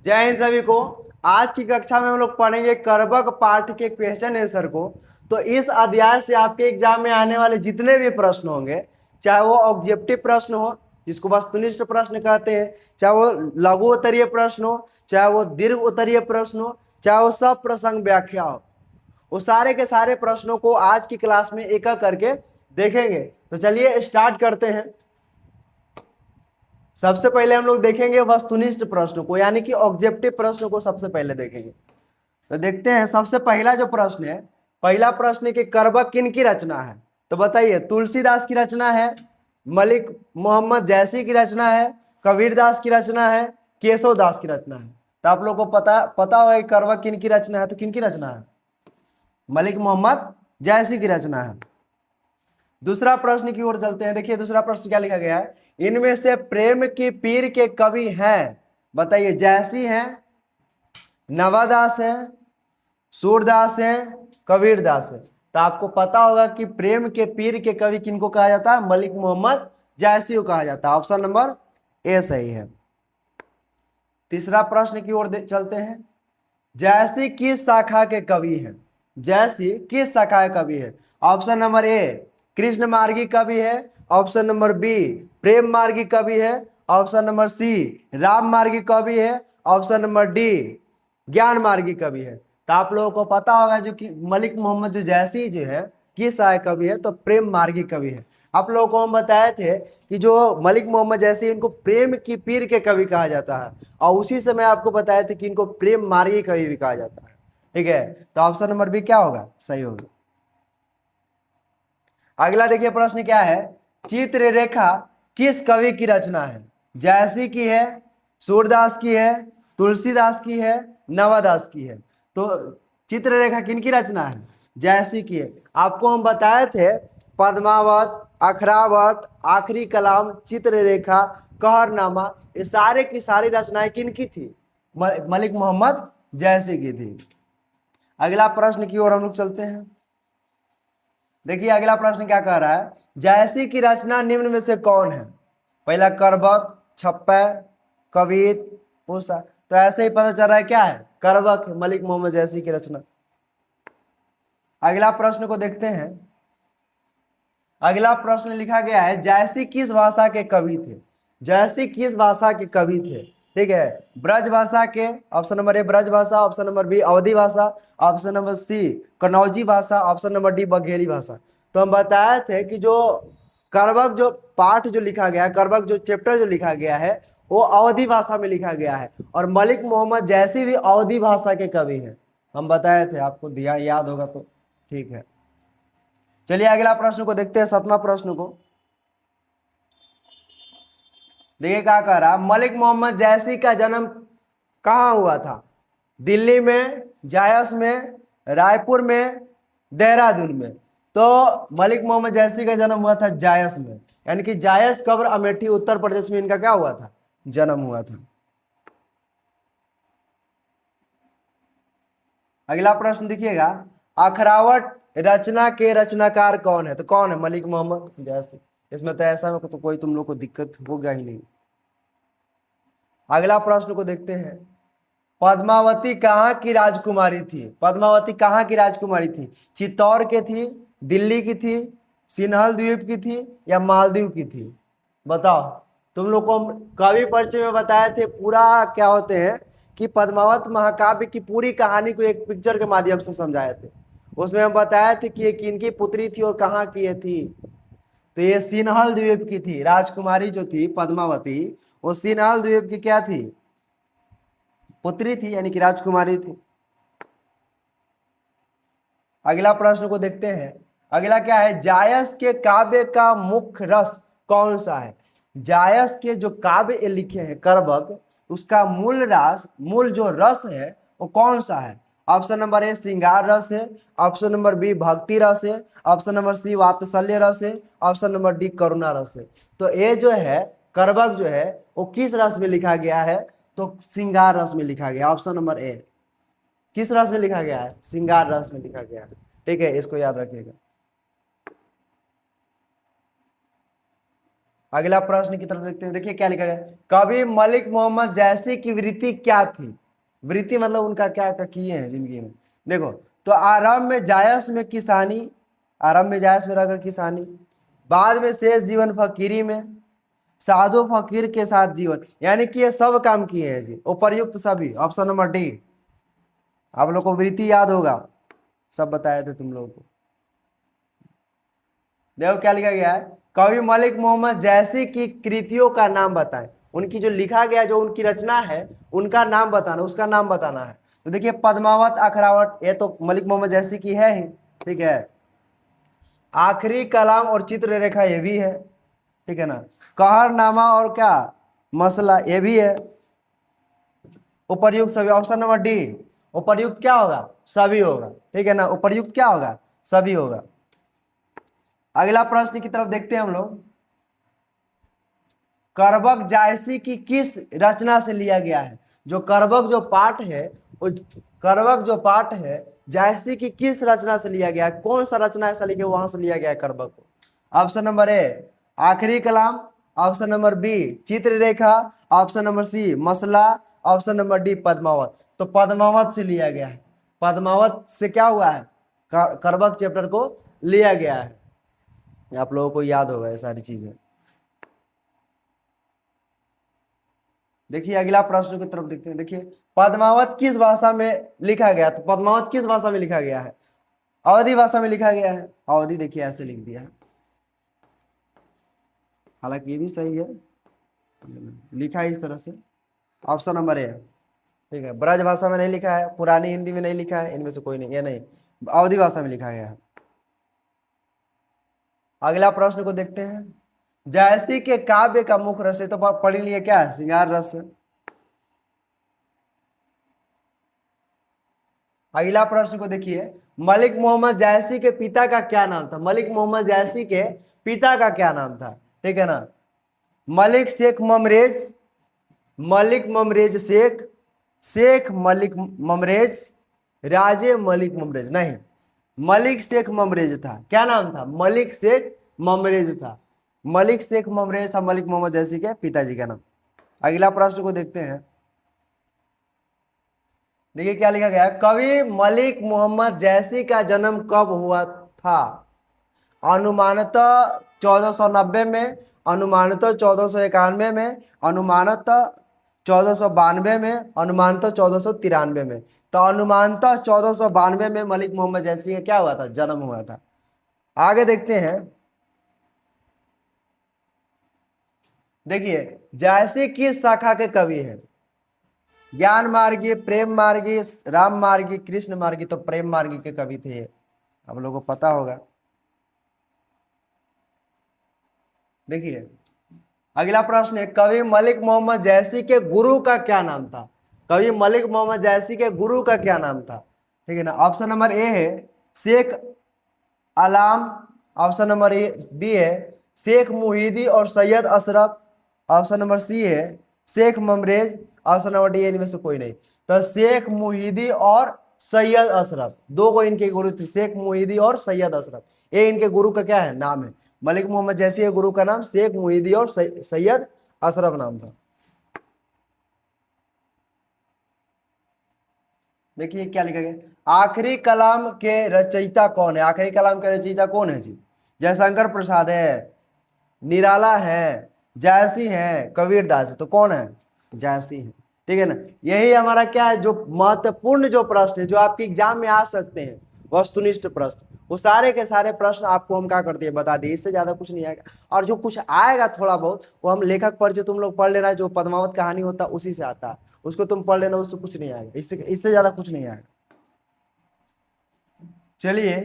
जय हिंद सभी को। आज की कक्षा में हम लोग पढ़ेंगे करबक पाठ के क्वेश्चन आंसर को। तो इस अध्याय से आपके एग्जाम में आने वाले जितने भी प्रश्न होंगे, चाहे वो ऑब्जेक्टिव प्रश्न हो जिसको वस्तुनिष्ठ प्रश्न कहते हैं, चाहे वो लघु उत्तरीय प्रश्न हो, चाहे वो दीर्घ उत्तरीय प्रश्न हो, चाहे वो सब प्रसंग व्याख्या हो, वो सारे के सारे प्रश्नों को आज की क्लास में एक एक करके देखेंगे। तो चलिए स्टार्ट करते हैं। सबसे पहले हम लोग देखेंगे वस्तुनिष्ठ प्रश्न को, यानी कि ऑब्जेक्टिव प्रश्न को सबसे पहले देखेंगे। तो देखते हैं सबसे पहला जो प्रश्न है, पहला प्रश्न है कि करबक किन की रचना है। तो बताइए, तुलसीदास की रचना है, मलिक मोहम्मद जैसी की रचना है, कबीरदास की रचना है, केशव दास की रचना है। तो आप लोगों को पता होगा कि करबक किन की रचना है। तो किन की रचना है? मलिक मोहम्मद जैसी की रचना है। दूसरा प्रश्न की ओर चलते हैं। देखिए दूसरा प्रश्न क्या लिखा गया है, इनमें से प्रेम की पीर के कवि हैं। बताइए, जैसी हैं, नवादास है, सूरदास है, कबीरदास है। तो आपको पता होगा कि प्रेम के पीर के कवि किनको कहा जाता है? मलिक मोहम्मद जैसी को कहा जाता है। ऑप्शन नंबर ए सही है। तीसरा प्रश्न की ओर चलते हैं। जैसी किस शाखा के कवि हैं? जैसी किस शाखा के कवि है? ऑप्शन नंबर ए कृष्ण मार्गी कवि है, ऑप्शन नंबर बी प्रेम मार्गी कवि है, ऑप्शन नंबर सी राम मार्गी कवि है, ऑप्शन नंबर डी ज्ञान मार्गी कवि है। तो आप लोगों को पता होगा जो कि मलिक मोहम्मद जो जैसी जो है किस आय कवि है? तो प्रेम मार्गी कवि है। आप लोगों को हम बताए थे कि जो मलिक मोहम्मद जैसी इनको प्रेम की पीर के कवि कहा जाता है, और उसी समय आपको बताए थे कि इनको प्रेम मार्गी कवि भी कहा जाता है। ठीक है, तो ऑप्शन नंबर बी क्या होगा? सही होगा। अगला देखिए प्रश्न क्या है, चित्र रेखा किस कवि की रचना है? जैसी की है, सूरदास की है, तुलसीदास की है, नवादास की है। तो चित्ररेखा किनकी रचना है? जैसी की है। आपको हम बताए थे पद्मावत, अखरावत, आखिरी कलाम, चित्ररेखा, कहरनामा, ये सारे की सारी रचनाएं किनकी थी? मलिक मोहम्मद जैसी की थी। अगला प्रश्न की ओर हम लोग चलते हैं। देखिए अगला प्रश्न क्या कह रहा है, जैसी की रचना निम्न में से कौन है? पहला करबक, छप्पै, कवित, पूसा। तो ऐसे ही पता चल रहा है क्या है? करबक, मलिक मोहम्मद जैसी की रचना। अगला प्रश्न को देखते हैं। अगला प्रश्न लिखा गया है, जैसी किस भाषा के कवि थे? जैसी किस भाषा के कवि थे? ठीक है, ब्रज भाषा के। ऑप्शन नंबर ए ब्रज भाषा, ऑप्शन नंबर बी अवधी भाषा, ऑप्शन नंबर सी कन्नौजी भाषा, ऑप्शन नंबर डी बघेली भाषा। तो हम बताए थे कि जो करबक जो पाठ जो लिखा गया है, करबक जो चैप्टर जो लिखा गया है, वो अवधी भाषा में लिखा गया है, और मलिक मोहम्मद जैसी भी अवधी भाषा के कवि हैं। हम बताए थे, आपको दिया याद होगा तो ठीक है। चलिए अगला प्रश्न को देखते हैं, सातवां प्रश्न को। देखिए क्या कह रहा, मलिक मोहम्मद जैसी का जन्म कहाँ हुआ था? दिल्ली में, जायस में, रायपुर में, देहरादून में। तो मलिक मोहम्मद जैसी का जन्म हुआ था जायस में, यानी कि जायस कब्र अमेठी उत्तर प्रदेश में इनका क्या हुआ था? जन्म हुआ था। अगला प्रश्न देखिएगा, अखरावट रचना के रचनाकार कौन है? तो कौन है? मलिक मोहम्मद जैसी। इसमें तो ऐसा में तो कोई तुम लोग को दिक्कत होगा ही नहीं। अगला प्रश्न को देखते हैं, पद्मावती कहाँ की राजकुमारी थी? पद्मावती कहाँ की राजकुमारी थी? चित्तौड़ की थी, दिल्ली की थी, सिन्हल द्वीप की थी, या मालदीव की थी? बताओ। तुम लोग को हम कवि परिचय में बताए थे पूरा क्या होते हैं कि पद्मावत महाकाव्य की पूरी कहानी को एक पिक्चर के माध्यम से समझाए थे। उसमें हम बताए थे कि ये किनकी पुत्री थी और कहाँ की ये थी। तो ये सिन्हल द्वीप की थी राजकुमारी जो थी पद्मावती, वो सिन्हल द्वीप की क्या थी? पुत्री थी, यानी कि राजकुमारी थी। अगला प्रश्न को देखते हैं। अगला क्या है, जायस के काव्य का मुख्य रस कौन सा है? जायस के जो काव्य लिखे हैं करबक, उसका मूल रस, मूल जो रस है वो कौन सा है? ऑप्शन नंबर ए श्रृंगार रस है, ऑप्शन नंबर बी भक्ति रस है, ऑप्शन नंबर सी वात्सल्य रस है, ऑप्शन नंबर डी करुणा रस है। तो ये जो है करबक जो है वो किस रस में लिखा गया है? तो श्रृंगार रस में लिखा गया, ऑप्शन नंबर ए। किस रस में लिखा गया है? श्रृंगार रस में लिखा गया है। ठीक है, इसको याद रखिएगा। अगला प्रश्न की तरफ देखते हैं। देखिए क्या लिखा गया, कवि मलिक मोहम्मद जैसी की वृत्ति क्या थी। वृत्ति मतलब उनका क्या क्या किए हैं जिंदगी में। देखो, तो आरंभ में जायस में किसानी, आरंभ में जायस में रहकर किसानी, बाद में शेष जीवन फकीरी में, साधु फकीर के साथ जीवन, यानी कि ये सब काम किए हैं जी, उपर्युक्त सभी। Option number D. आप लोग को वृत्ति याद होगा, सब बताए थे तुम लोगों को। देखो क्या लिखा गया है, कवि मलिक मोहम्मद जैसी की कृतियों का नाम बताएं। उनकी जो लिखा गया, जो उनकी रचना है, उनका नाम बताना, उसका नाम बताना है। तो देखिए, पद्मावत अखरावट, ये तो मलिक मोहम्मद जैसी की है ही, ठीक है। आखिरी कलाम और चित्र रेखा ये भी है, ठीक है ना। कहरनामा और क्या मसला, ये भी है। उपर्युक्त सभी, ऑप्शन नंबर डी। उपर्युक्त क्या होगा, सभी होगा, ठीक है ना। उपर्युक्त क्या होगा, सभी होगा। अगला प्रश्न की तरफ देखते हैं हम लोग। करबक जायसी की किस रचना से लिया गया है। जो करबक जो पाठ है, वो करबक जो पाठ है जायसी की किस रचना से लिया गया है, कौन सा रचना ऐसा लिखे वहां से लिया गया है करबक को। ऑप्शन नंबर ए आखिरी कलाम, option number B Chitrarekha, option number C मसला, ऑप्शन नंबर डी पद्मावत। तो पद्मावत से लिया गया है। पद्मावत से क्या हुआ है, करबक चैप्टर को लिया गया है। आप लोगों को याद होगा ये सारी चीजें। देखिए अगला प्रश्न की तरफ देखते हैं। देखिए, पद्मावत किस भाषा में लिखा गया। तो पद्मावत किस भाषा में लिखा गया है, अवधी भाषा में लिखा गया है। अवधी देखिए ऐसे लिख दिया है, हालांकि ये भी सही है, लिखा है इस तरह से। ऑप्शन नंबर ए, ठीक है। ब्रज भाषा में नहीं लिखा है, पुरानी हिंदी में नहीं लिखा है, इनमें से कोई नहीं, ये नहीं, अवधी भाषा में लिखा गया है। अगला प्रश्न को देखते हैं। जैसी के काव्य का मुख्य रस है, तो पढ़ लिए क्या है, श्रृंगार रस है। अगला प्रश्न को देखिए, मलिक मोहम्मद जैसी के पिता का क्या नाम था। मलिक मोहम्मद जैसी के पिता का क्या नाम था, ठीक है ना। मलिक शेख ममरेज, मलिक ममरेज शेख, शेख मलिक ममरेज, राजे मलिक ममरेज, नहीं, मलिक शेख ममरेज था। क्या नाम था, मलिक शेख ममरेज था। मलिक शेख ममरेज था मलिक मोहम्मद जैसी के पिताजी का नाम। अगला प्रश्न को देखते हैं। देखिए क्या लिखा गया है, कवि मलिक मोहम्मद जैसी का जन्म कब हुआ था। अनुमानतः 1490 में, अनुमानतः 1491 में, अनुमानतः 1492 में, अनुमानतः 1493 में। तो अनुमानतः 1492 में मलिक मोहम्मद जैसी का क्या हुआ था, जन्म हुआ था। आगे देखते हैं। देखिए, जैसी किस शाखा के कवि हैं। ज्ञान मार्गी, प्रेम मार्गी, राम मार्गी, कृष्ण मार्गी। तो प्रेम मार्गी के कवि थे, आप लोगों को पता होगा। देखिए अगला प्रश्न है, कवि मलिक मोहम्मद जैसी के गुरु का क्या नाम था। कवि मलिक मोहम्मद जैसी के गुरु का क्या नाम था, ठीक है ना। ऑप्शन नंबर ए है Sheikh Alam, option number A B है शेख मुहिदी और Syed Ashraf, option number C है Sheikh Mamrez, option number D इनमें से कोई नहीं। तो शेख मुहिदी और सैयद अशरफ, दो को इनके गुरु थे, शेख मुहिदी और सैयद अशरफ। ये इनके गुरु का क्या है, नाम है। मलिक मोहम्मद जैसी है गुरु का नाम, शेख मुहिदी और सैयद अशरफ नाम था। देखिए क्या लिखा गया, आखिरी कलाम के रचयिता कौन है। आखिरी कलाम के रचयिता कौन है जी। जयशंकर प्रसाद है, निराला है, जायसी है, कबीर दास है। तो कौन है, जायसी है, ठीक है ना। यही हमारा क्या है, जो महत्वपूर्ण जो प्रश्न है, जो आपके एग्जाम में आ सकते हैं, वस्तुनिष्ठ प्रश्न, वो सारे के सारे प्रश्न आपको हम क्या करते हैं, बता दिए। इससे ज्यादा कुछ नहीं आएगा। और जो कुछ आएगा थोड़ा बहुत, वो हम लेखक परिचय तुम लोग पढ़ लेना, जो पद्मावत कहानी होता है उसी से आता है, उसको तुम पढ़ लेना, उससे कुछ नहीं आएगा। इससे ज्यादा कुछ नहीं आएगा। चलिए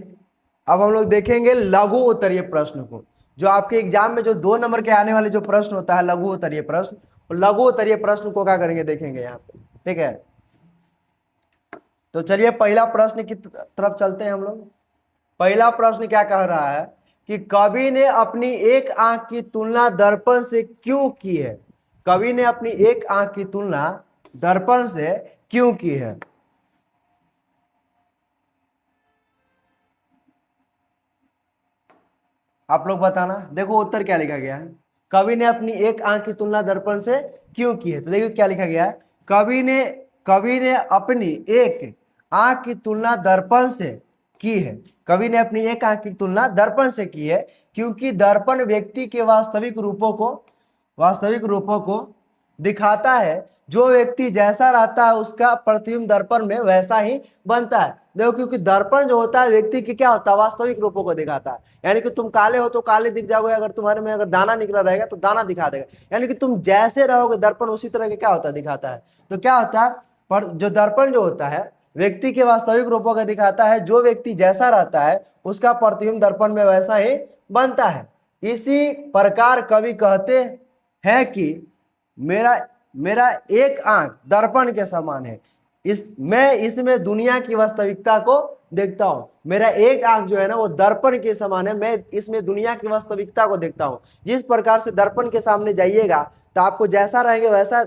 अब हम लोग देखेंगे लघु उत्तरीय प्रश्न को। जो आपके एग्जाम में जो 2 नंबर के आने वाले जो प्रश्न होता है लघु उत्तरीय प्रश्न, लघु उत्तरीय प्रश्न को क्या करेंगे, देखेंगे यहाँ पे, ठीक है। तो चलिए पहला प्रश्न की तरफ चलते हैं हम लोग। पहला प्रश्न क्या कह रहा है कि कवि ने अपनी एक आंख की तुलना दर्पण से क्यों की है। कवि ने अपनी एक आंख की तुलना दर्पण से क्यों की है। आप लोग बताना। देखो उत्तर क्या लिखा गया है, कवि ने अपनी एक आंख की तुलना दर्पण से क्यों की है? तो देखिए क्या लिखा गया है, कवि ने अपनी एक आंख की तुलना दर्पण से की है। कवि ने अपनी एक आंख की तुलना दर्पण से की है क्योंकि दर्पण व्यक्ति के वास्तविक रूपों को दिखाता है। जो व्यक्ति जैसा रहता है उसका प्रतिबिंब दर्पण में वैसा ही बनता है। देखो, क्योंकि दर्पण जो होता है व्यक्ति की क्या होता है, वास्तविक रूपों को दिखाता है। यानी कि तुम काले हो तो काले दिख जाओगे, अगर तुम्हारे में अगर दाना निकला रहेगा तो दाना दिखा देगा। यानी कि तुम जैसे रहोगे दर्पण उसी तरह के क्या होता है, दिखाता है। तो क्या होता है, पर जो दर्पण जो होता है व्यक्ति के वास्तविक रूपों को दिखाता है। जो व्यक्ति जैसा रहता है उसका प्रतिबिंब दर्पण में वैसा ही बनता है। इसी प्रकार कवि कहते हैं कि मेरा एक आंख दर्पण के समान है। मैं इसमें दुनिया की वास्तविकता को देखता हूं। मेरा एक आंख जो है ना वो दर्पण के समान है, मैं इसमें दुनिया की वास्तविकता को देखता हूं। जिस प्रकार से दर्पण के सामने जाइएगा तो आपको जैसा रहेंगे वैसा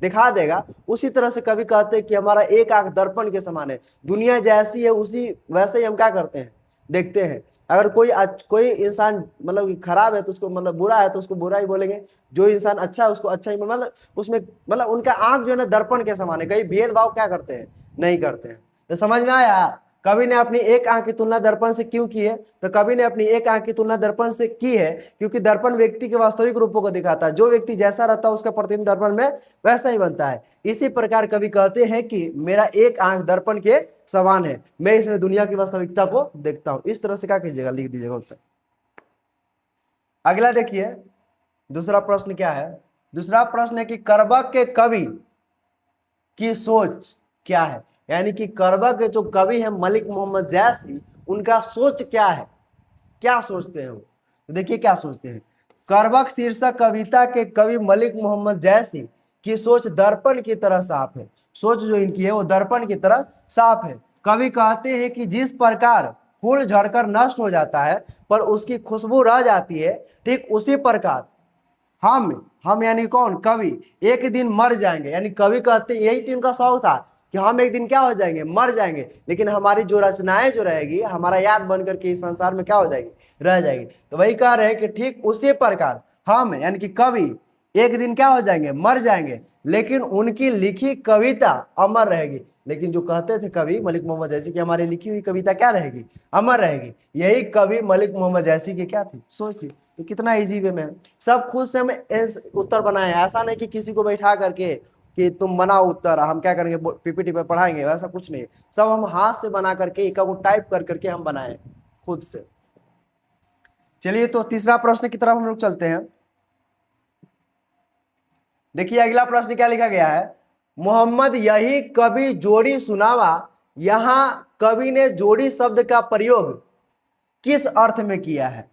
दिखा देगा, उसी तरह से कभी कहते हैं कि हमारा एक आंख दर्पण के समान है। दुनिया जैसी है उसी वैसे ही हम क्या करते हैं, देखते हैं। अगर कोई इंसान मतलब खराब है तो उसको मतलब बुरा है तो उसको बुरा ही बोलेंगे, जो इंसान अच्छा है उसको अच्छा ही, मतलब उसमें मतलब उनका आंख जो है ना दर्पण के समान है। कहीं भेदभाव क्या करते हैं, नहीं करते हैं। तो समझ में आया, कवि ने अपनी एक आंख की तुलना दर्पण से क्यों की है? तो कवि ने अपनी एक आंख की तुलना दर्पण से की है क्योंकि दर्पण व्यक्ति के वास्तविक रूपों को दिखाता है। जो व्यक्ति जैसा रहता है उसका प्रतिबिंब दर्पण में वैसा ही बनता है। इसी प्रकार कवि कहते हैं कि मेरा एक आंख दर्पण के समान है, मैं इसमें दुनिया की वास्तविकता को देखता हूं। इस तरह से क्या कीजिएगा, लिख दीजिएगा उत्तर। अगला देखिए, दूसरा प्रश्न क्या है? दूसरा प्रश्न है कि करबक के कवि की सोच क्या है? यानी कि करबक के जो कवि है मलिक मोहम्मद जैसी, उनका सोच क्या है, क्या सोचते हैं वो? तो देखिए क्या सोचते हैं। करबक शीर्षक कविता के कवि मलिक मोहम्मद जैसी की सोच दर्पण की तरह साफ है। सोच जो इनकी है वो दर्पण की तरह साफ है। कवि कहते हैं कि जिस प्रकार फूल झड़कर नष्ट हो जाता है पर उसकी खुशबू रह जाती है, ठीक उसी प्रकार हम यानी कौन, कवि, एक दिन मर जाएंगे। यानी कवि कहते हैं, यही तो इनका शौक था कि हम एक दिन क्या हो जाएंगे, मर जाएंगे, लेकिन हमारी जो रचनाएं जो रहेगी हमारा याद बन करके इस संसार में क्या हो जाएगी, रह जाएगी। तो वही कह रहे हैं कि ठीक उसी प्रकार हम यानी कि कवि एक दिन क्या हो जाएंगे, मर जाएंगे, लेकिन उनकी लिखी कविता अमर रहेगी। लेकिन जो कहते थे कवि मलिक मोहम्मद जैसी कि हमारी लिखी हुई कविता क्या रहेगी, अमर रहेगी, यही कवि मलिक मोहम्मद जैसी की क्या थी, सोच थी। तो कितना इजी वे में है। सब खुद से हम उत्तर बनाए, ऐसा नहीं कि किसी को बैठा करके कि तुम बनाओ उत्तर, हम क्या करेंगे पीपीटी पे पढ़ाएंगे, वैसा कुछ नहीं है। सब हम हाथ से बना करके एक को टाइप कर करके हम बनाए खुद से। चलिए तो तीसरा प्रश्न की तरफ हम लोग चलते हैं। देखिए अगला प्रश्न क्या लिखा गया है, मोहम्मद यही कवि जोड़ी सुनावा। यहां कवि ने जोड़ी शब्द का प्रयोग किस अर्थ में किया है?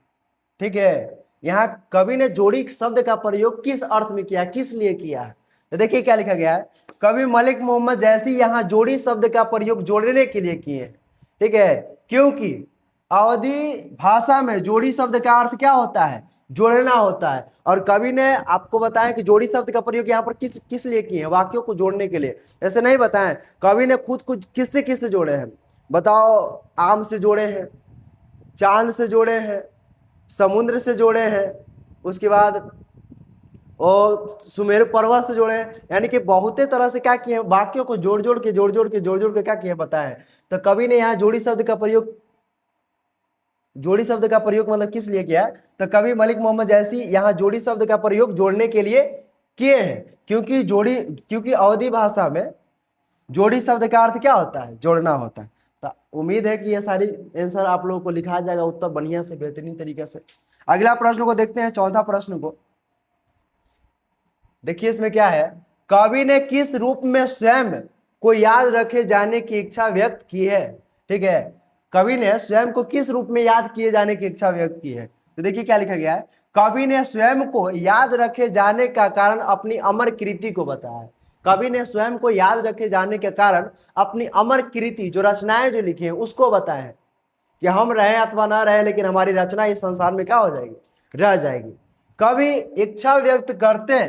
ठीक है, यहां कवि ने जोड़ी शब्द का प्रयोग किस अर्थ में किया, किस लिए किया है? तो देखिए क्या लिखा गया है, कवि मलिक मोहम्मद जैसी यहां जोड़ी शब्द का प्रयोग जोड़ने के लिए किए हैं। ठीक है, क्योंकि अवधी भाषा में जोड़ी शब्द का अर्थ क्या होता है, जोड़ना होता है। और कवि ने आपको बताया कि जोड़ी शब्द का प्रयोग यहाँ पर किस किस लिए किए हैं, वाक्यों को जोड़ने के लिए। ऐसे नहीं बताएं, कवि ने खुद कुछ किससे किससे जोड़े हैं बताओ। आम से जोड़े हैं, चांद से जोड़े हैं, समुद्र से जोड़े हैं, उसके बाद और सुमेरु पर्वत से जोड़े हैं। यानी कि बहुते तरह से क्या किए हैं, वाक्यों को जोड़ जोड़ के क्या किए बताए। तो कवि ने यहाँ जोड़ी शब्द का प्रयोग मतलब किस लिए किया है? तो कवि मलिक मोहम्मद जैसी यहाँ जोड़ी शब्द का प्रयोग जोड़ने के लिए किए हैं, क्योंकि अवधी भाषा में जोड़ी शब्द का अर्थ क्या होता है, जोड़ना होता है। तो उम्मीद है कि ये सारी आंसर आप लोगों को लिखा जाएगा उत्तर बढ़िया से, बेहतरीन तरीके से। अगला प्रश्न को देखते हैं, चौथा प्रश्न को देखिए। इसमें क्या है, कवि ने किस रूप में स्वयं को याद रखे जाने की इच्छा व्यक्त की है? ठीक है, कवि ने स्वयं को किस रूप में याद किए जाने की इच्छा व्यक्त की है? तो देखिए क्या लिखा गया है, कवि ने स्वयं को याद रखे जाने का कारण अपनी अमर कृति को बताया है। कवि ने स्वयं को याद रखे जाने के कारण अपनी अमर कृति, जो रचनाएं जो लिखी हैं उसको बताए हैं कि हम रहे अथवा ना रहे, लेकिन हमारी रचना इस संसार में क्या हो जाएगी, रह जाएगी। कवि इच्छा व्यक्त करते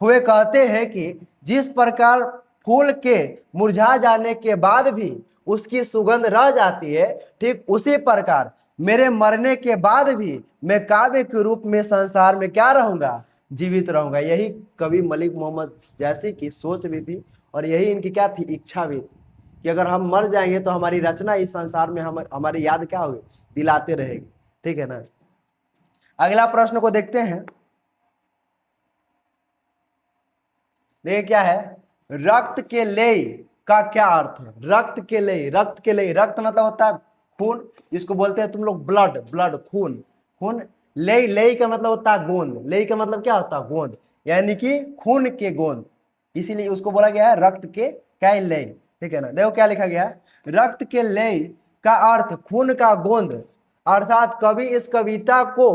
हुए कहते हैं कि जिस प्रकार फूल के मुरझा जाने के बाद भी उसकी सुगंध रह जाती है, ठीक उसी प्रकार मेरे मरने के बाद भी मैं काव्य के रूप में संसार में क्या रहूंगा, जीवित रहूंगा। यही कवि मलिक मोहम्मद जैसी की सोच भी थी और यही इनकी क्या थी, इच्छा भी थी कि अगर हम मर जाएंगे तो हमारी रचना इस संसार में हम हमारी याद क्या होगी, दिलाते रहेगी। ठीक है ना। अगला प्रश्न को देखते हैं। देखिए क्या है, रक्त के लेय का क्या अर्थ है। रक्त के लेय, रक्त के लेय, रक्त मतलब होता है खून, जिसको बोलते हैं तुम लोग ब्लड, ब्लड खून, खून। लेय, लेय का मतलब होता है गोंद, लेय का मतलब क्या होता है, गोंद, यानी कि खून के गोंद, इसीलिए उसको बोला गया है रक्त के क्या लेय। ठीक है ना। देखो क्या लिखा गया है, रक्त के लेय का अर्थ खून का गोंद, अर्थात कवि इस कविता को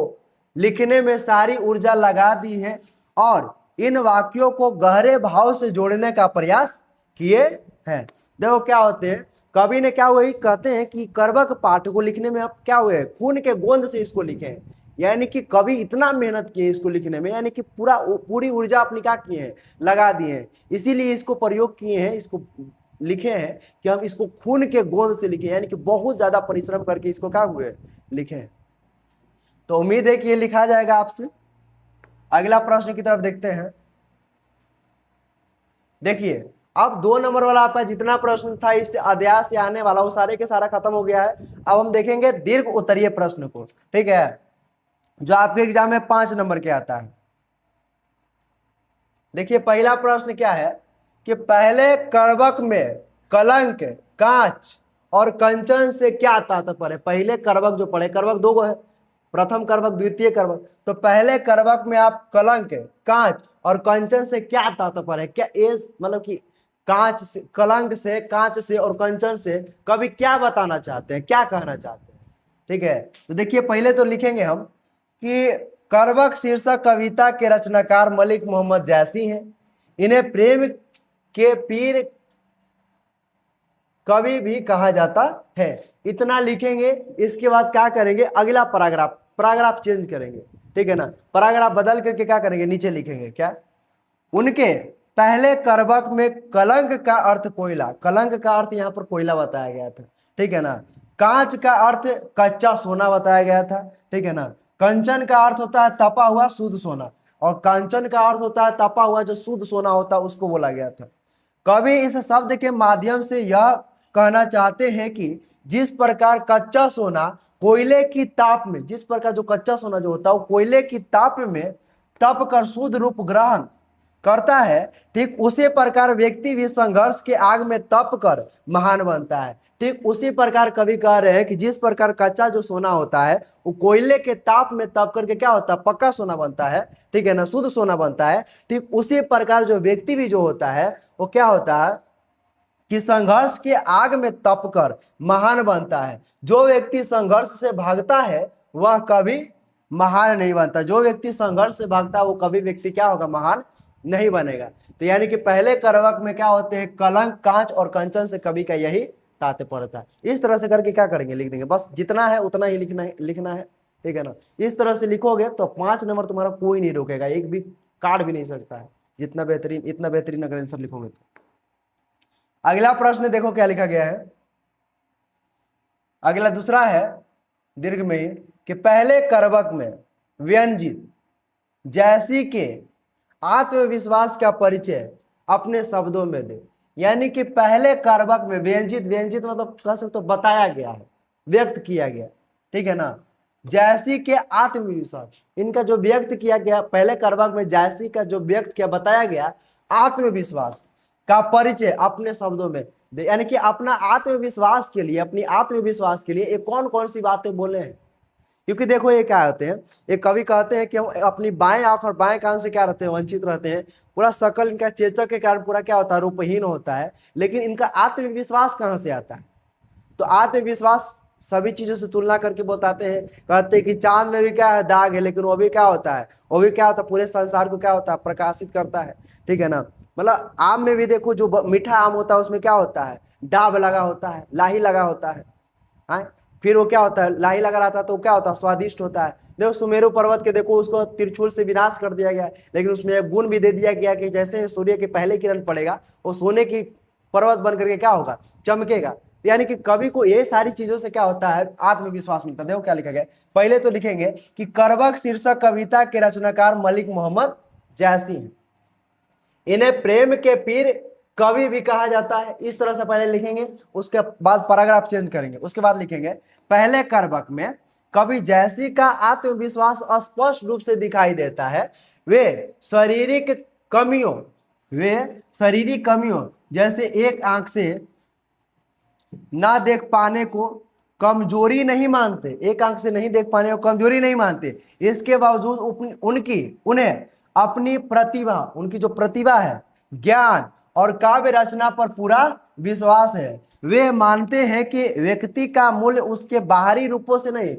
लिखने में सारी ऊर्जा लगा दी है और इन वाक्यों को गहरे भाव से जोड़ने का प्रयास किए हैं। देखो क्या होते हैं, कवि ने क्या हुआ, कहते हैं कि करवक पाठ को लिखने में आप क्या हुए, खून के गोंद से इसको लिखे हैं, यानी कि कवि इतना मेहनत किए इसको लिखने में, यानी कि पूरी ऊर्जा अपनी क्या किए हैं, लगा दिए हैं, इसीलिए इसको प्रयोग किए हैं, इसको लिखे हैं कि हम इसको खून के गोंद से लिखे, यानी कि बहुत ज्यादा परिश्रम करके इसको क्या हुए, लिखे हैं। तो उम्मीद है कि ये लिखा जाएगा आपसे। अगला प्रश्न की तरफ देखते हैं। देखिए अब 2 नंबर वाला आपका जितना प्रश्न था इस अध्याय से आने वाला वो सारे के सारा खत्म हो गया है। अब हम देखेंगे दीर्घ उत्तरीय प्रश्न को, ठीक है, जो आपके एग्जाम में 5 नंबर के आता है। देखिए पहला प्रश्न क्या है कि पहले करवक में कलंक, कांच और कंचन से क्या तात्पर्य है। पहले करवक जो पढ़े, करवक 2 गो है, प्रथम करवक, द्वितीय करवक। तो पहले करवक में आप कलंक, कांच और कंचन से क्या तात्पर्य है, क्या ये मतलब कि कांच से, कलंक से, कांच से और कंचन से कवि क्या बताना चाहते हैं, क्या कहना चाहते हैं। ठीक है, तो देखिए पहले तो लिखेंगे हम कि करवक शीर्षक कविता के रचनाकार मलिक मोहम्मद जैसी हैं। इन्हें प्रेम के पीर कवि भी कहा जाता है। इतना लिखेंगे। इसके बाद क्या करेंगे, अगला पैराग्राफ, पैराग्राफ चेंज करेंगे, ठीक है ना, पैराग्राफ बदल करके क्या करेंगे, नीचे लिखेंगे क्या, उनके पहले करवक में कलंक का अर्थ कोयला, कलंक का अर्थ यहां पर कोयला बताया गया था, ठीक है ना। कांच का अर्थ कच्चा सोना बताया गया था, ठीक है ना। कंचन का अर्थ होता है तपा हुआ शुद्ध सोना, और कांचन का अर्थ होता है तपा हुआ जो शुद्ध सोना होता है, उसको बोला गया था। कवि इस शब्द के माध्यम से यह कहना चाहते हैं कि जिस प्रकार कच्चा सोना कोयले की ताप में, जिस प्रकार जो कच्चा सोना जो होता है वो कोयले की ताप में तप कर शुद्ध रूप ग्रहण करता है, ठीक उसी प्रकार व्यक्ति भी संघर्ष के आग में तप कर महान बनता है। ठीक उसी प्रकार कवि कह रहे हैं कि जिस प्रकार कच्चा जो सोना होता है वो कोयले के ताप में तप करके क्या होता है, पक्का सोना बनता है, ठीक है ना, शुद्ध सोना बनता है। ठीक उसी प्रकार जो व्यक्ति भी जो होता है वो क्या होता है कि संघर्ष के आग में तप कर महान बनता है। जो व्यक्ति संघर्ष से भागता है वह कभी महान नहीं बनता, जो व्यक्ति संघर्ष से भागता है वो कभी व्यक्ति क्या होगा, महान नहीं बनेगा। तो यानी कि पहले करवक में क्या होते हैं, कलंक, कांच और कंचन से कवि का यही तात्पर्य था। इस तरह से करके क्या करेंगे, लिख देंगे, बस जितना है उतना ही लिखना है, ठीक है ना। इस तरह से लिखोगे तो 5 नंबर तुम्हारा कोई नहीं रोकेगा, एक भी काट भी नहीं सकता है, जितना बेहतरीन, इतना बेहतरीन अगर आंसर लिखोगे तो। अगला प्रश्न देखो क्या लिखा गया है। अगला दूसरा है दीर्घ में ही कि पहले करवक में व्यंजित जैसी के आत्मविश्वास का परिचय अपने शब्दों में दे। यानी कि पहले करवक में व्यंजित, व्यंजित मतलब कह सकते हो बताया गया है, व्यक्त किया गया, ठीक है ना। जैसी के आत्मविश्वास, इनका जो व्यक्त किया गया पहले करवक में, जैसी का जो व्यक्त किया बताया गया आत्मविश्वास का परिचय अपने शब्दों में दे। यानी कि अपना आत्मविश्वास के लिए, अपनी आत्मविश्वास के लिए ये कौन कौन सी बातें बोले हैं। क्योंकि देखो ये क्या होते हैं, एक कवि कहते हैं कि हम अपनी बाएं आंख और बाएं कान से क्या रहते हैं, वंचित रहते हैं, पूरा शकल इनका चेचक के कारण पूरा क्या होता है, रूपहीन होता है, लेकिन इनका आत्मविश्वास कहां से आता है। तो आत्मविश्वास सभी चीजों से तुलना करके बताते हैं, कहते हैं कि चांद में भी क्या है, दाग है, लेकिन वो भी क्या होता है, वो भी क्या होता है, पूरे संसार को क्या होता है, प्रकाशित करता है, ठीक है ना। मतलब आम में भी देखो, जो मीठा आम होता है उसमें क्या होता है, डाब लगा होता है, लाही लगा होता है, हाँ? फिर वो क्या होता है, लाही लगा रहता है तो क्या होता है, स्वादिष्ट होता है। देखो सुमेरु पर्वत के देखो, उसको त्रिशूल से विनाश कर दिया गया है, लेकिन उसमें एक गुण भी दे दिया गया कि जैसे सूर्य के पहले किरण पड़ेगा वो सोने की पर्वत बन करके क्या होगा, चमकेगा। यानी कि कवि को ये सारी चीजों से क्या होता है, आत्मविश्वास मिलता है। देखो क्या लिखा गया, पहले तो लिखेंगे कि करवक शीर्षक कविता के रचनाकार मलिक मोहम्मद जैसी हैं। इन्हें प्रेम के पीर कवि भी कहा जाता है। इस तरह से पहले लिखेंगे, उसके बाद पैराग्राफ चेंज करेंगे, उसके बाद लिखेंगे पहले करबक में कवि जैसी का आत्मविश्वास स्पष्ट रूप से दिखाई देता है। वे शारीरिक कमियों जैसे एक आंख से ना देख पाने को कमजोरी नहीं मानते, एक आंख से नहीं देख पाने को कमजोरी नहीं मानते। इसके बावजूद उन्हें अपनी प्रतिभा, उनकी जो प्रतिभा है, ज्ञान और काव्य रचना पर पूरा विश्वास है। वे मानते हैं कि व्यक्ति का मूल्य उसके बाहरी रूपों से नहीं,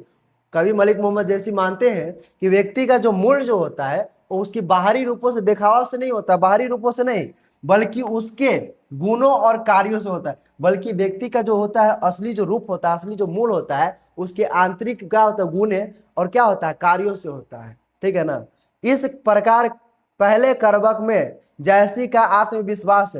कवि मलिक मोहम्मद जैसी मानते हैं कि व्यक्ति का जो मूल्य जो होता है वो उसकी बाहरी रूपों से, दिखावा से नहीं होता, बाहरी रूपों से नहीं, बल्कि उसके गुणों और कार्यों से होता है। बल्कि व्यक्ति का जो होता है असली जो रूप होता है, असली जो मूल होता है, उसके आंतरिक क्या होता है, गुण है, और क्या होता है, कार्यों से होता है। ठीक है ना। इस प्रकार पहले करबक में जैसी का आत्मविश्वास,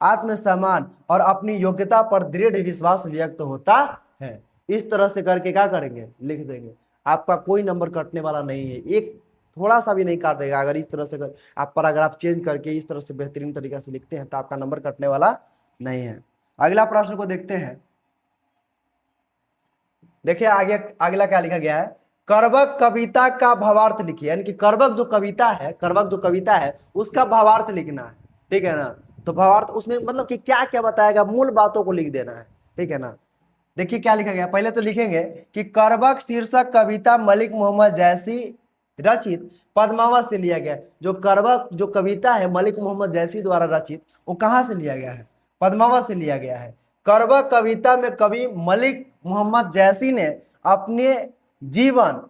आत्मसम्मान और अपनी योग्यता पर दृढ़ विश्वास व्यक्त होता है। इस तरह से करके क्या करेंगे, लिख देंगे। आपका कोई नंबर कटने वाला नहीं है, एक थोड़ा सा भी नहीं काट देगा। अगर इस तरह से आप पैराग्राफ चेंज करके इस तरह से बेहतरीन तरीके से लिखते हैं तो आपका नंबर कटने वाला नहीं है। अगला प्रश्न को देखते हैं। देखिए आगे अगला क्या लिखा गया है, करबक कविता का भावार्थ लिखिए। यानी कि करबक जो कविता है उसका भावार्थ लिखना है। ठीक है ना। तो भावार्थ उसमें मतलब कि क्या क्या बताएगा, मूल बातों को लिख देना है। ठीक है ना। देखिए क्या लिखा गया, पहले तो लिखेंगे कि करबक शीर्षक कविता मलिक मोहम्मद जैसी रचित पद्मावत से लिया गया। जो करबक जो कविता है मलिक मोहम्मद जैसी द्वारा रचित, वो कहाँ से लिया गया है, पद्मावत से लिया गया है। करबक कविता में कवि मलिक मोहम्मद जैसी ने अपने जीवन,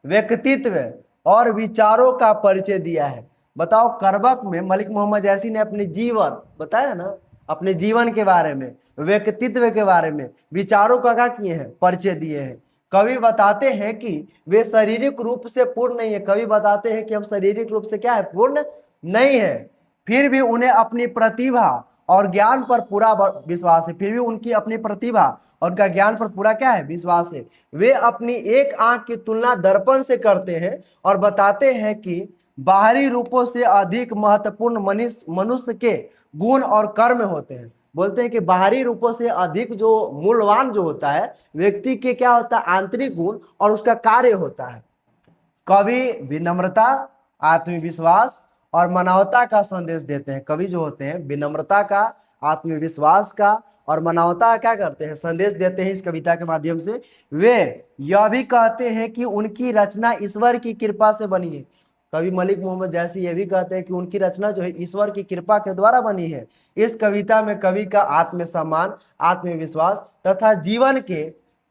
व्यक्तित्व और विचारों का परिचय दिया है। बताओ, करबक में मलिक मोहम्मद जैसी ने अपने जीवन बताया ना, अपने जीवन के बारे में, व्यक्तित्व के बारे में, विचारों का क्या किए हैं, परिचय दिए हैं। कवि बताते हैं कि वे शारीरिक रूप से पूर्ण नहीं है। कवि बताते हैं कि हम शारीरिक रूप से क्या है, पूर्ण नहीं है, फिर भी उन्हें अपनी प्रतिभा और ज्ञान पर पूरा विश्वास है। फिर भी उनकी अपनी प्रतिभा और उनका ज्ञान पर पूरा क्या है, विश्वास है। वे अपनी एक आंख की तुलना दर्पण से करते हैं और बताते हैं कि बाहरी रूपों से अधिक महत्वपूर्ण मनुष्य के गुण और कर्म होते हैं। बोलते हैं कि बाहरी रूपों से अधिक जो मूल्यवान जो होता है व्यक्ति के क्या होता है, आंतरिक गुण और उसका कार्य होता है। कवि विनम्रता, आत्मविश्वास और मानवता का संदेश देते हैं। कवि जो होते हैं विनम्रता का, आत्मविश्वास का और मानवता का क्या करते हैं, संदेश देते हैं इस कविता के माध्यम से। वे यह भी कहते हैं कि उनकी रचना ईश्वर की कृपा से बनी है। कवि मलिक मोहम्मद जैसी ये भी कहते हैं कि उनकी रचना जो है ईश्वर की कृपा के द्वारा बनी है। इस कविता में कवि का आत्मसम्मान, आत्मविश्वास तथा जीवन के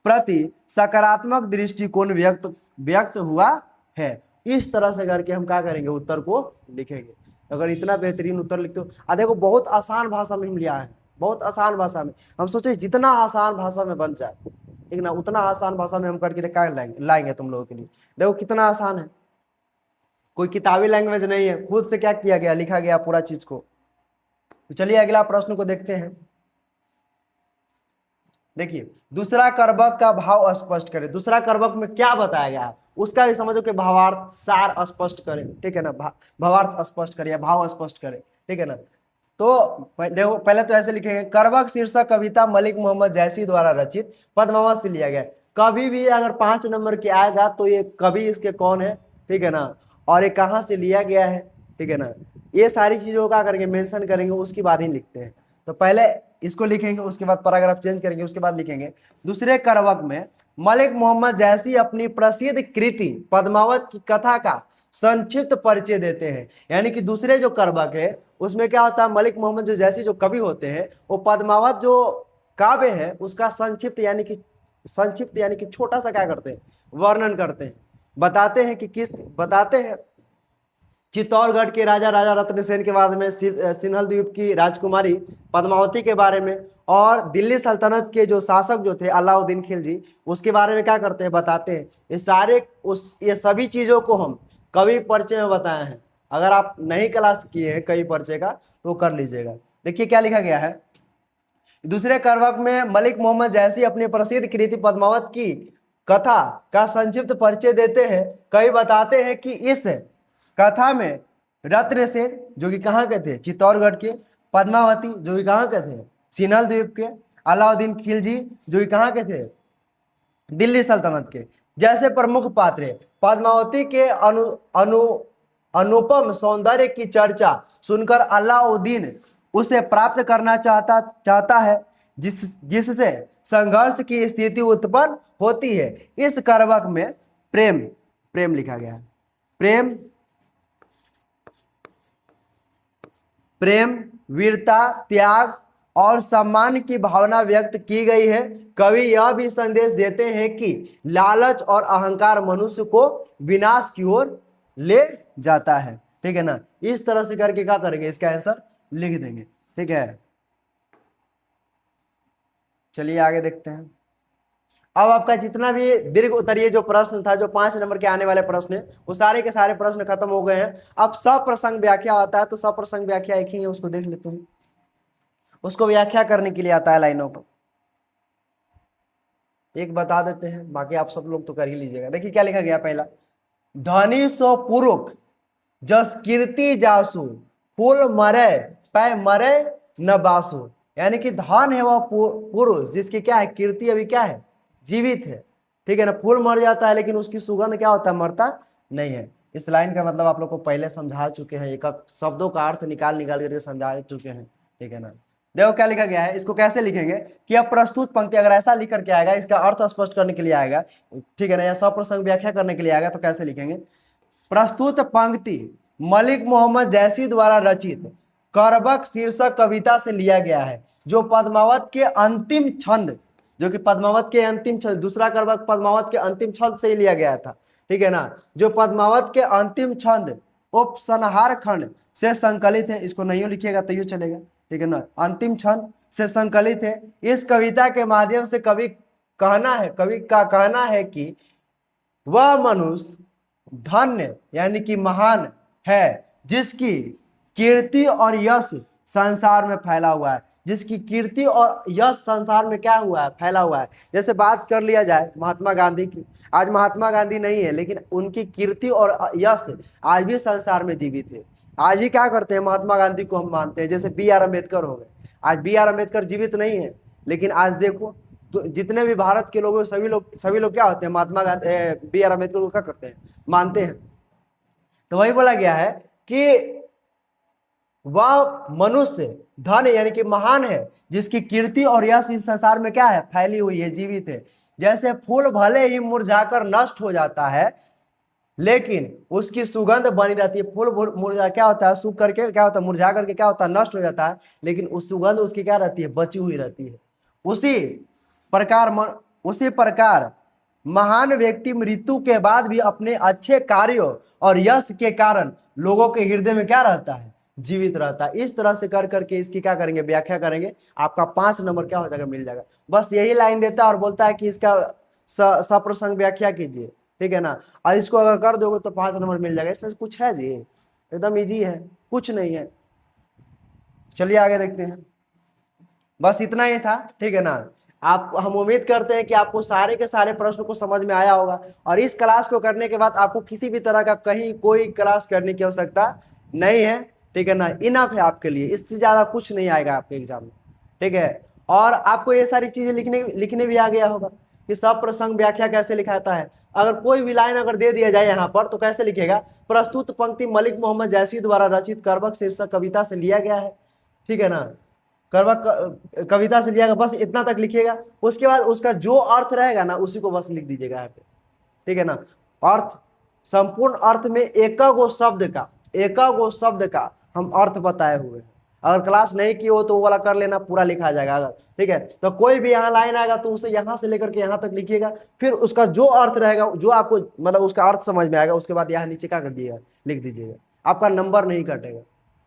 प्रति सकारात्मक दृष्टिकोण व्यक्त हुआ है। इस तरह से करके हम क्या करेंगे, उत्तर को लिखेंगे। अगर इतना बेहतरीन उत्तर लिखते हो, देखो बहुत आसान भाषा में हम लिया है, बहुत आसान भाषा में। हम सोचे जितना आसान भाषा में बन जाए, ठीक ना, उतना आसान भाषा में हम करके लाएंगे तुम लोगों के लिए। देखो कितना आसान है, कोई किताबी लैंग्वेज नहीं है, खुद से क्या किया गया, लिखा गया पूरा चीज को। तो चलिए अगला प्रश्न को देखते हैं। देखिए दूसरा करबक का भाव स्पष्ट करें। दूसरा करबक में क्या बताया गया है उसका भी समझो कि भावार्थ सार स्पष्ट करें। ठीक है ना, भावार्थ स्पष्ट करें या भाव स्पष्ट करें। ठीक है ना। तो देखो पहले तो ऐसे लिखेंगे, करबक शीर्षक कविता मलिक मोहम्मद जैसी द्वारा रचित पद्मावत से लिया गया। कभी भी अगर 5 नंबर के आएगा तो ये कवि इसके कौन है, ठीक है ना, और ये कहाँ से लिया गया है, ठीक है ना, ये सारी चीजों का करेंगे, मेंशन करेंगे, उसके बाद ही लिखते हैं। तो पहले इसको लिखेंगे, उसके बाद पैराग्राफ चेंज करेंगे, उसके बाद लिखेंगे दूसरे करबक में मलिक मोहम्मद जैसी अपनी प्रसिद्ध कृति पद्मावत की कथा का संक्षिप्त परिचय देते हैं। यानी कि दूसरे जो करबक है उसमें क्या होता है, मलिक मोहम्मद जो जैसी जो कवि होते हैं वो पद्मावत जो काव्य है उसका संक्षिप्त यानी कि छोटा सा क्या करते हैं, वर्णन करते हैं। बताते हैं चित्तौड़गढ़ के राजा रत्न सेन के बारे में, सिन्हल द्वीप की राजकुमारी पद्मावती के बारे में, और दिल्ली सल्तनत के जो शासक जो थे अलाउद्दीन खिलजी, उसके बारे में क्या करते हैं, बताते हैं। ये सभी चीजों को हम कवि परिचय में बताए हैं। अगर आप नहीं क्लास किए हैं कवि परिचय का तो कर लीजिएगा। देखिए क्या लिखा गया है, दूसरे करबक में मलिक मोहम्मद जैसी अपनी प्रसिद्ध कृति पद्मावत की कथा का संक्षिप्त परिचय देते हैं। कवि बताते हैं कि इस कथा में रत्नसेन जो कि कहाँ के थे, चित्तौड़गढ़ के। पद्मावती जो कि कहाँ के थे, सिन्हल द्वीप के। अलाउद्दीन खिलजी जो कि कहाँ के थे, दिल्ली सल्तनत के। जैसे प्रमुख पात्र पद्मावती के अनुपम सौंदर्य की चर्चा सुनकर अलाउद्दीन उसे प्राप्त करना चाहता है, जिससे संघर्ष की स्थिति उत्पन्न होती है। इस करवक में प्रेम प्रेम लिखा गया है। प्रेम, वीरता, त्याग और सम्मान की भावना व्यक्त की गई है। कवि यह भी संदेश देते हैं कि लालच और अहंकार मनुष्य को विनाश की ओर ले जाता है। ठीक है ना, इस तरह से करके क्या करेंगे, इसका आंसर लिख देंगे। ठीक है, चलिए आगे देखते हैं। अब आपका जितना भी दीर्घ उत्तरीय जो प्रश्न था, जो 5 नंबर के आने वाले प्रश्न है, वो सारे के सारे प्रश्न खत्म हो गए हैं। अब सप्रसंग व्याख्या आता है, तो सप्रसंग व्याख्या एक ही है, उसको देख लेते हैं। उसको व्याख्या करने के लिए आता है लाइनों को, एक बता देते हैं, बाकी आप सब लोग तो कर ही लीजिएगा। देखिए क्या लिखा गया, पहला, धनी सो पुरुष जस कीर्ति जासु, फूल मरे पै मरे न बासु। यानी कि धन है वह पुरुष जिसकी क्या है, कीर्ति अभी क्या है, जीवित है। ठीक है ना, फूल मर जाता है लेकिन उसकी सुगंध क्या होता है, मरता नहीं है। इस लाइन का मतलब आप लोग को पहले समझा चुके हैं, एक शब्दों का अर्थ निकाल करके समझा चुके हैं। ठीक है ना, देखो क्या लिखा गया है, इसको कैसे लिखेंगे कि अब प्रस्तुत पंक्ति अगर ऐसा लिख करके आएगा, इसका अर्थ स्पष्ट करने के लिए आएगा। ठीक है ना, या सप्रसंग व्याख्या करने के लिए आएगा, तो कैसे लिखेंगे, प्रस्तुत पंक्ति मलिक मोहम्मद जैसी द्वारा रचित करबक शीर्षक कविता से लिया गया है, जो पद्मावत के अंतिम छंद, जो कि पद्मावत के अंतिम छंद, दूसरा करबक पद्मावत के अंतिम छंद से ही लिया गया था। ठीक है ना, जो पद्मावत के अंतिम छंद उपसंहार खंड से संकलित है, इसको नहीं लिखिएगा तो यूं चलेगा। ठीक है ना, अंतिम छंद से संकलित है। इस कविता के माध्यम से कवि का कहना है कि वह मनुष्य धन्य यानी कि महान है, जिसकी कीर्ति और यश संसार में फैला हुआ है, जिसकी कीर्ति और यश संसार में क्या हुआ है, फैला हुआ है। जैसे बात कर लिया जाए महात्मा गांधी की, आज महात्मा गांधी नहीं है, लेकिन उनकी कीर्ति और यश आज भी संसार में जीवित है। आज भी क्या करते हैं, महात्मा गांधी को हम मानते हैं। जैसे बी आर अम्बेडकर हो गए, आज बी आर अम्बेडकर जीवित नहीं है, लेकिन आज देखो तो जितने भी भारत के लोग सभी लोग क्या होते हैं, महात्मा गांधी बी आर अम्बेडकर को क्या करते हैं, मानते हैं। तो वही बोला गया है कि वह मनुष्य धन यानी कि महान है, जिसकी कीर्ति और यश इस संसार में क्या है, फैली हुई है, जीवित है। जैसे फूल भले ही मुरझाकर नष्ट हो जाता है, लेकिन उसकी सुगंध बनी रहती है। फूल मुरझा क्या होता है, सूख करके क्या होता है, मुरझा करके क्या होता है, नष्ट हो जाता है, लेकिन उस सुगंध उसकी क्या रहती है, बची हुई रहती है। उसी प्रकार महान व्यक्ति मृत्यु के बाद भी अपने अच्छे कार्यों और यश के कारण लोगों के हृदय में क्या रहता है, जीवित रहता है। इस तरह से कर करके इसकी क्या करेंगे, व्याख्या करेंगे। आपका 5 नंबर क्या हो जाएगा, मिल जाएगा। बस यही लाइन देता है और बोलता है कि इसका सप्रसंग व्याख्या कीजिए। ठीक है ना, और इसको अगर कर दोगे तो 5 नंबर मिल जाएगा। इसमें कुछ है जी, एकदम इजी है, कुछ नहीं है। चलिए आगे देखते हैं, बस इतना ही था। ठीक है ना, हम उम्मीद करते हैं कि आपको सारे के सारे प्रश्न को समझ में आया होगा, और इस क्लास को करने के बाद आपको किसी भी तरह का कहीं कोई क्लास करने की आवश्यकता नहीं है। ठीक है ना, इनफ है आपके लिए, इससे ज्यादा कुछ नहीं आएगा आपके एग्जाम में। ठीक है, और आपको ये सारी चीजें लिखने भी आ गया होगा कि सप्रसंग व्याख्या कैसे लिखाता है। अगर कोई भी लाइन अगर दे दिया जाए यहाँ पर, तो कैसे लिखेगा, प्रस्तुत पंक्ति मलिक मोहम्मद जैसी द्वारा रचित करबक शीर्षक कविता से लिया गया है। ठीक है ना, करबक कविता से लिया गया, बस इतना तक लिखिएगा। उसके बाद उसका जो अर्थ रहेगा ना, उसी को बस लिख दीजिएगा यहाँ पे। ठीक है ना, अर्थ, संपूर्ण अर्थ में एक गो शब्द का हम अर्थ बताए हुए हैं। अगर क्लास नहीं की हो तो वो वाला कर लेना, पूरा लिखा जाएगा अगर। ठीक है, तो कोई भी यहाँ लाइन आएगा तो उसे यहाँ से लेकर के यहाँ तक लिखिएगा, फिर उसका जो अर्थ रहेगा, जो आपको मतलब उसका अर्थ समझ में आएगा, उसके बाद यहाँ नीचे क्या कर दिएगा, लिख दीजिएगा। आपका नंबर नहीं कटेगा।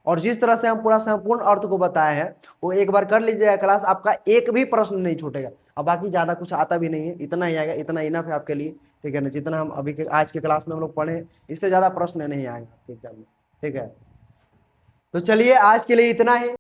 और जिस तरह से हम पूरा संपूर्ण अर्थ को बताए हैं, वो एक बार कर लीजिएगा क्लास, आपका एक भी प्रश्न नहीं छूटेगा। अब बाकी ज्यादा कुछ आता भी नहीं है, इतना ही आएगा, इतना इनफ है आपके लिए। ठीक है ना, जितना हम अभी आज के क्लास में हम लोग पढ़े, इससे ज्यादा प्रश्न नहीं आएगा आपके एग्जाम में। ठीक है, तो चलिए आज के लिए इतना ही।